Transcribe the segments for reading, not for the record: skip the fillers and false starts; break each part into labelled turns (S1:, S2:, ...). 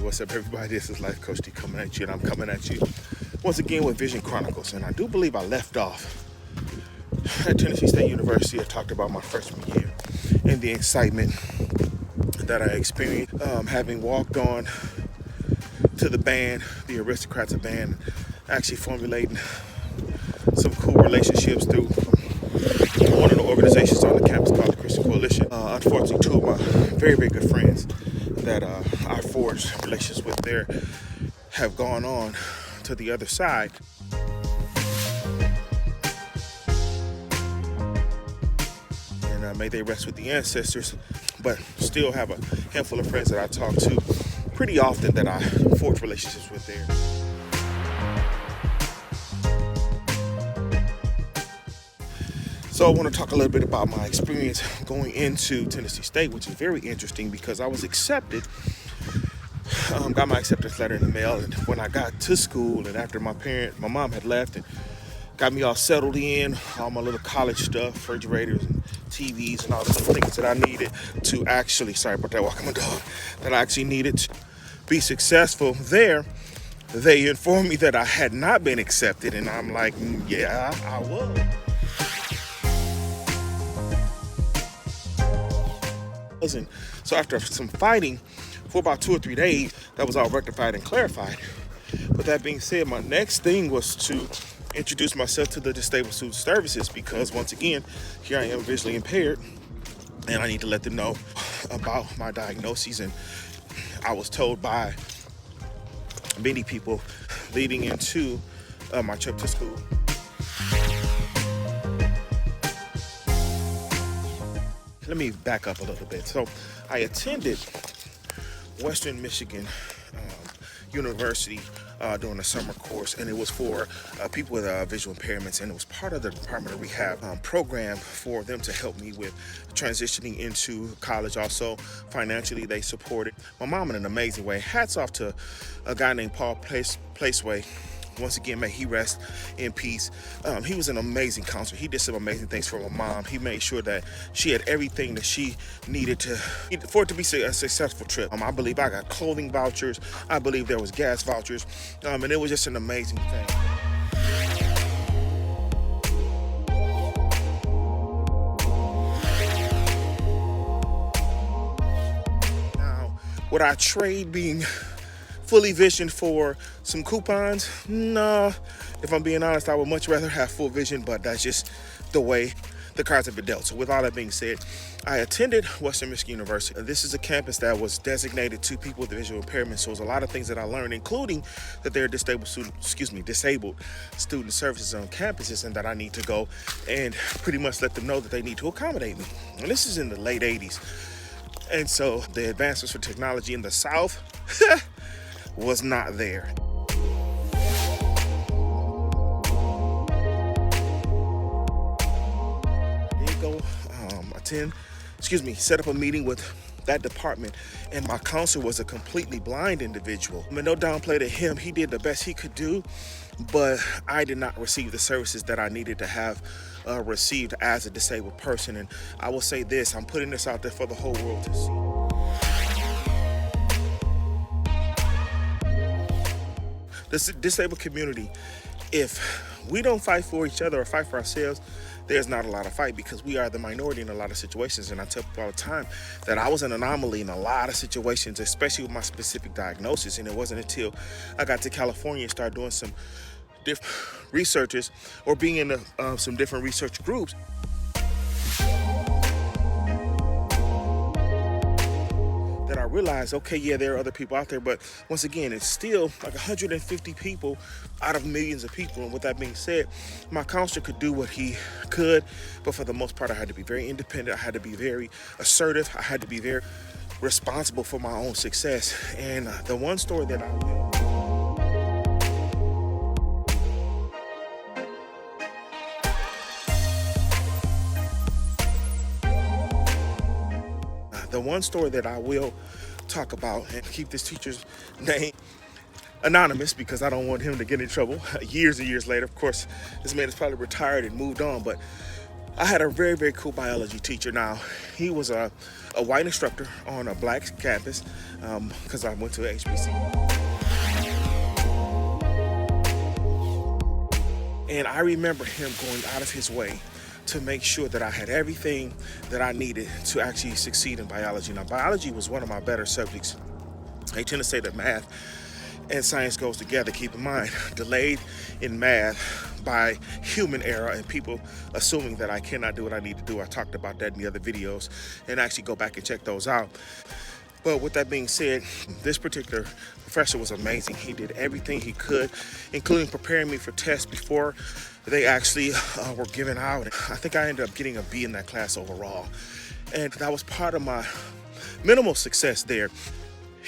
S1: what's up, everybody? This is Life Coach D coming at you, and I'm coming at you once again with Vision Chronicles. And I do believe I left off at Tennessee State University. I talked about my freshman year and the excitement that I experienced having walked on to the band, the Aristocrats of band, actually formulating some cool relationships through one of the organizations on the campus called the Christian Coalition. Unfortunately, two of my very, very good friends that I forged relations with there have gone on to the other side. And may they rest with the ancestors, but still have a handful of friends that I talk to pretty often that I forge relationships with there. So I want to talk a little bit about my experience going into Tennessee State, which is very interesting because I was accepted, got my acceptance letter in the mail, and when I got to school and after my mom had left and got me all settled in, all my little college stuff, refrigerators and TVs and all the little things that I needed to actually, sorry about that, walking my dog, that I actually needed to be successful there, they informed me that I had not been accepted, and I'm like, yeah, I was. And so after some fighting for about 2 or 3 days, that was all rectified and clarified. With that being said, my next thing was to introduce myself to the disabled student services because once again, here I am visually impaired and I need to let them know about my diagnoses. And I was told by many people leading into my trip to school. Let me back up a little bit. So I attended Western Michigan University during a summer course, and it was for people with visual impairments, and it was part of the Department of Rehab program for them to help me with transitioning into college. Also, financially, they supported my mom in an amazing way. Hats off to a guy named Paul Placeway. Once again, may he rest in peace. He was an amazing counselor. He did some amazing things for my mom. He made sure that she had everything that she needed for it to be a successful trip. I believe I got clothing vouchers. I believe there was gas vouchers. And it was just an amazing thing. Now, would I trade being fully vision for some coupons? No, if I'm being honest, I would much rather have full vision, but that's just the way the cards have been dealt. So with all that being said, I attended Western Michigan University. This is a campus that was designated to people with visual impairment. So there's a lot of things that I learned, including that there are disabled student services on campuses and that I need to go and pretty much let them know that they need to accommodate me. And this is in the late 80s. And so the advancements for technology in the South was not there. I did go set up a meeting with that department, and my counselor was a completely blind individual. I mean, no downplay to him, he did the best he could do, but I did not receive the services that I needed to have received as a disabled person. And I will say this, I'm putting this out there for the whole world to see. The disabled community, if we don't fight for each other or fight for ourselves, there's not a lot of fight because we are the minority in a lot of situations. And I tell people all the time that I was an anomaly in a lot of situations, especially with my specific diagnosis. And it wasn't until I got to California and started doing some different researches or being in some different research groups that I realized, okay, yeah, there are other people out there, but once again, it's still like 150 people out of millions of people. And with that being said, my counselor could do what he could, but for the most part, I had to be very independent. I had to be very assertive. I had to be very responsible for my own success. And the one story that I will talk about and keep this teacher's name anonymous because I don't want him to get in trouble years and years later. Of course, this man is probably retired and moved on, but I had a very, very cool biology teacher. Now, he was a white instructor on a black campus because I went to HBC. And I remember him going out of his way to make sure that I had everything that I needed to actually succeed in biology. Now, biology was one of my better subjects. I tend to say that math and science goes together. Keep in mind, delayed in math by human error and people assuming that I cannot do what I need to do. I talked about that in the other videos, and actually go back and check those out. But with that being said, this particular professor was amazing. He did everything he could, including preparing me for tests before they actually were given out. I think I ended up getting a B in that class overall. And that was part of my minimal success there.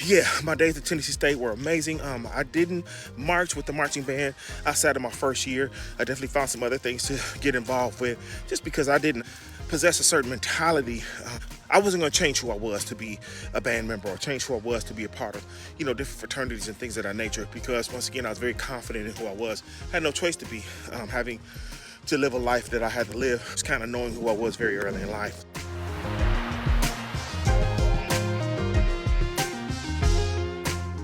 S1: Yeah, my days at Tennessee State were amazing. I didn't march with the marching band outside of my first year. I definitely found some other things to get involved with just because I didn't possess a certain mentality. I wasn't going to change who I was to be a band member or change who I was to be a part of, different fraternities and things of that nature, because once again, I was very confident in who I was. I had no choice to be having to live a life that I had to live. Just kind of knowing who I was very early in life.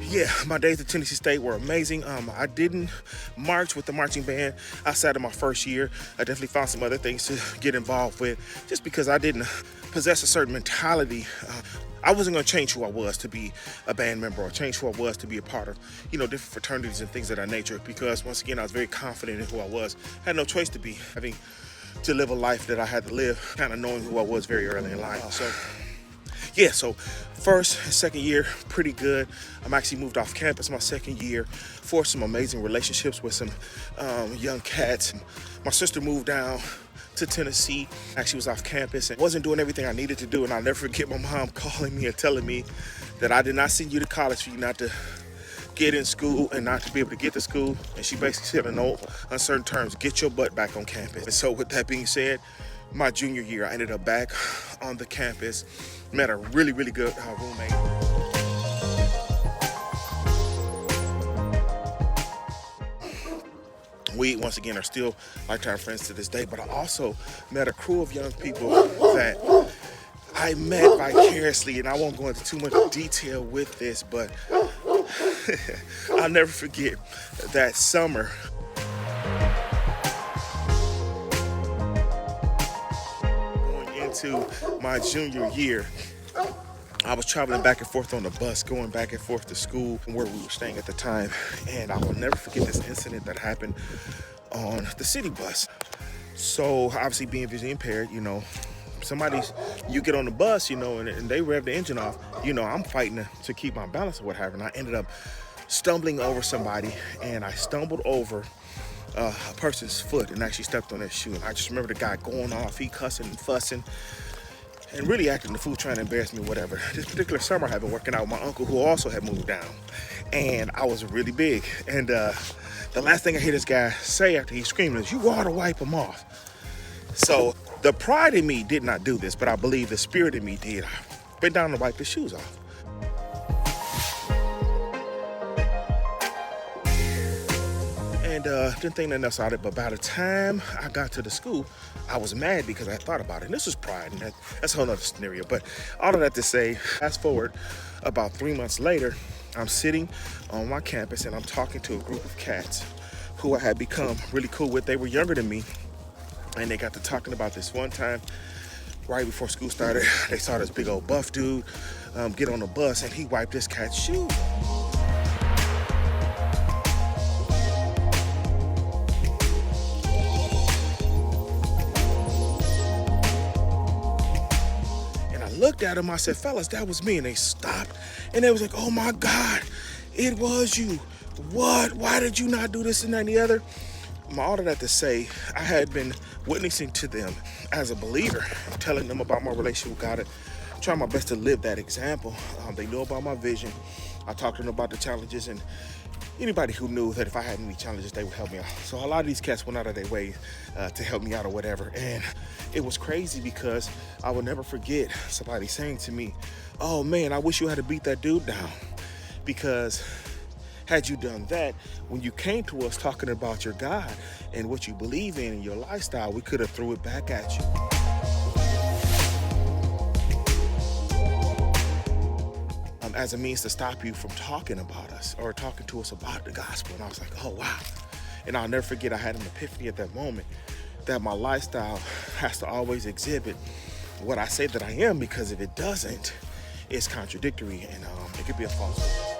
S1: Yeah, my days at Tennessee State were amazing. I didn't march with the marching band outside of my first year. I definitely found some other things to get involved with just because I didn't possess a certain mentality. I wasn't going to change who I was to be a band member or change who I was to be a part of, different fraternities and things of that nature, because once again, I was very confident in who I was. I had no choice to be having to live a life that I had to live, kind of knowing who I was very early in life. So first and second year, pretty good. I'm actually moved off campus my second year, forged some amazing relationships with some young cats. My sister moved down to Tennessee, actually was off campus and wasn't doing everything I needed to do. And I'll never forget my mom calling me and telling me that I did not send you to college for you not to get in school and not to be able to get to school. And she basically said in no uncertain terms, get your butt back on campus. And so with that being said, my junior year, I ended up back on the campus, met a really, really good roommate. We, once again, are still lifetime friends to this day, but I also met a crew of young people that I met vicariously, and I won't go into too much detail with this, but I'll never forget that summer. To my junior year, I was traveling back and forth on the bus, going back and forth to school where we were staying at the time, and I will never forget this incident that happened on the city bus. So obviously being visually impaired, you get on the bus, and they rev the engine off, I'm fighting to keep my balance or what have you, and I ended up stumbling over somebody, and I stumbled over a person's foot and actually stepped on their shoe. And I just remember the guy going off, he cussing and fussing and really acting the fool, trying to embarrass me, whatever. This particular summer I had been working out with my uncle, who also had moved down, and I was really big. And the last thing I hear this guy say after he's screaming is, "You ought to wipe him off." So the pride in me did not do this, but I believe the spirit in me did. I bent down to wipe the shoes off. And didn't think nothing else about it, but by the time I got to the school, I was mad because I thought about it. And this was pride, and that's a whole other scenario. But all of that to say, fast forward about 3 months later, I'm sitting on my campus and I'm talking to a group of cats who I had become really cool with. They were younger than me, and they got to talking about this one time right before school started. They saw this big old buff dude get on the bus, and he wiped this cat's shoe. Looked at him, I said, "Fellas, that was me." And they stopped and they was like, "Oh my God, it was you. What? Why did you not do this and that and the other?" All of that to say, I had been witnessing to them as a believer, telling them about my relationship with God, and trying my best to live that example. They knew about my vision. I talked to them about the challenges, and anybody who knew that if I had any challenges, they would help me out. So a lot of these cats went out of their way to help me out or whatever. And it was crazy because I will never forget somebody saying to me, "Oh man, I wish you had to beat that dude down," because Had you done that, when you came to us talking about your God and what you believe in and your lifestyle, we could have threw it back at you. As a means to stop you from talking about us or talking to us about the gospel. And I was like, oh, wow. And I'll never forget, I had an epiphany at that moment that my lifestyle has to always exhibit what I say that I am, because if it doesn't, it's contradictory and it could be a falsehood.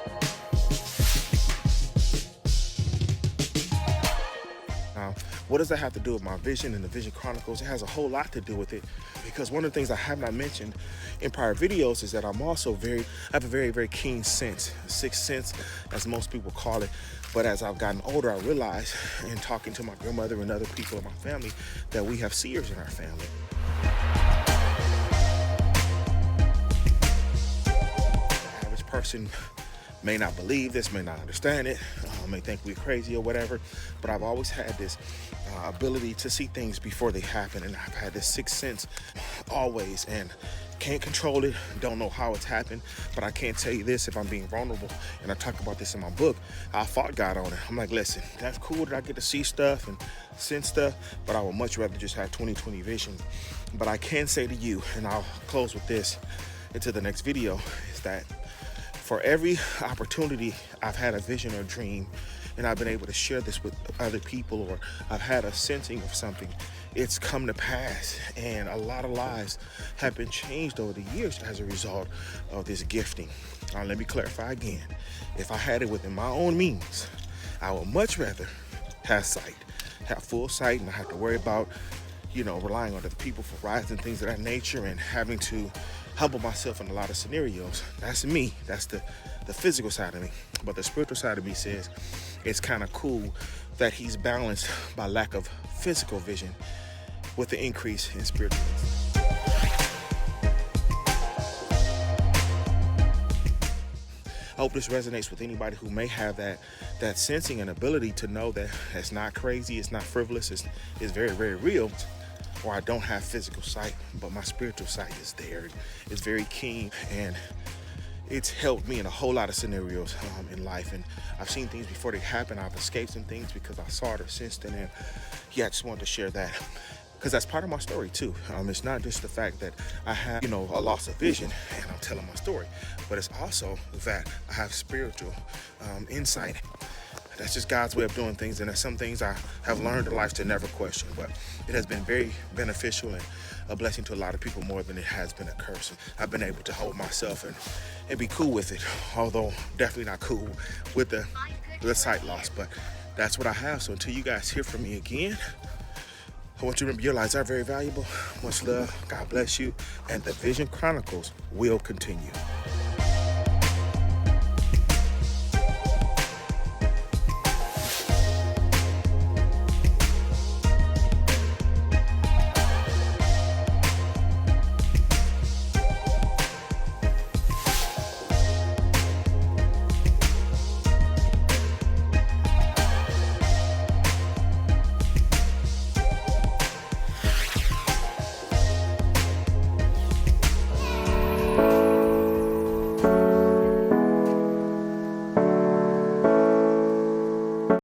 S1: What does that have to do with my vision and the Vision Chronicles? It has a whole lot to do with it, because one of the things I have not mentioned in prior videos is that I have a very, very keen sense, sixth sense, as most people call it. But as I've gotten older, I realize, in talking to my grandmother and other people in my family, that we have seers in our family. The average person may not believe this, may not understand it, may think we're crazy or whatever, but I've always had this ability to see things before they happen, and I've had this sixth sense always, and can't control it, don't know how it's happened, but I can't tell you this, if I'm being vulnerable, and I talk about this in my book, I fought God on it. I'm like, listen, that's cool that I get to see stuff and sense stuff, but I would much rather just have 20/20 vision. But I can say to you, and I'll close with this into the next video, is that for every opportunity I've had a vision or dream, and I've been able to share this with other people, or I've had a sensing of something, it's come to pass. And a lot of lives have been changed over the years as a result of this gifting. Now, let me clarify again. If I had it within my own means, I would much rather have sight, have full sight, and not have to worry about, relying on other people for rides and things of that nature, and having to humble myself in a lot of scenarios. That's me. That's the physical side of me. But the spiritual side of me says it's kind of cool that he's balanced by lack of physical vision with the increase in spiritual vision. I hope this resonates with anybody who may have that sensing and ability to know that it's not crazy, it's not frivolous, it's very, very real. Or I don't have physical sight, but my spiritual sight is there. It's very keen, and it's helped me in a whole lot of scenarios in life. And I've seen things before they happen. I've escaped some things because I saw it or sensed it. And yeah, I just wanted to share that, because that's part of my story too. It's not just the fact that I have, a loss of vision and I'm telling my story, but it's also that I have spiritual insight. That's just God's way of doing things, and there's some things I have learned in life to never question, but it has been very beneficial and a blessing to a lot of people more than it has been a curse. I've been able to hold myself and be cool with it, although definitely not cool with the sight loss, but that's what I have. So until you guys hear from me again, I want you to remember your lives are very valuable. Much love, God bless you, and the Vision Chronicles will continue.